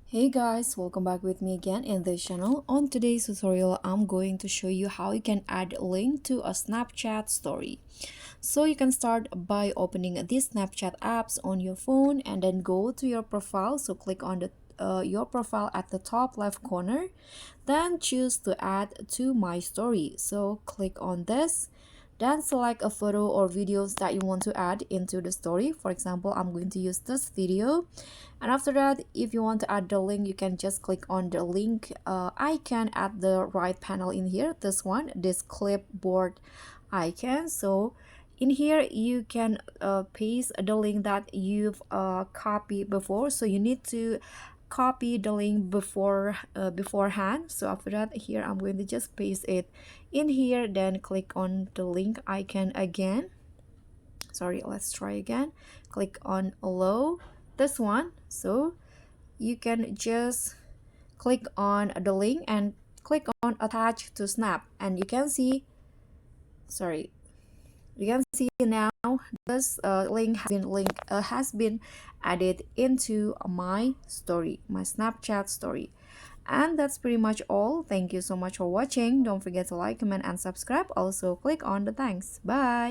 Hey guys, welcome back with me again in this channel. On today's tutorial, I'm going to show you how you can add a link to a Snapchat story. So you can start by opening these Snapchat apps on your phone and then go to your profile. So click on your profile at the top left corner. Then choose to add to my story. So click on this. Then select a photo or videos that you want to add into the story. For example, I'm going to use this video. And after that, if you want to add the link, you can just click on the link icon at the right panel in here. This one, this clipboard icon. So in here you can paste the link that you've copied before. So you need to copy the link beforehand. So after that, here I'm going to just paste it in here, then click on the link icon again. Sorry, let's try again. Click on allow, this one. So you can just click on the link and click on attach to snap, and you can see, sorry, you can see now this link has been added into my story, my Snapchat story. And that's pretty much all. Thank you so much for watching. Don't forget to like, comment, and subscribe. Also click on the thanks. Bye.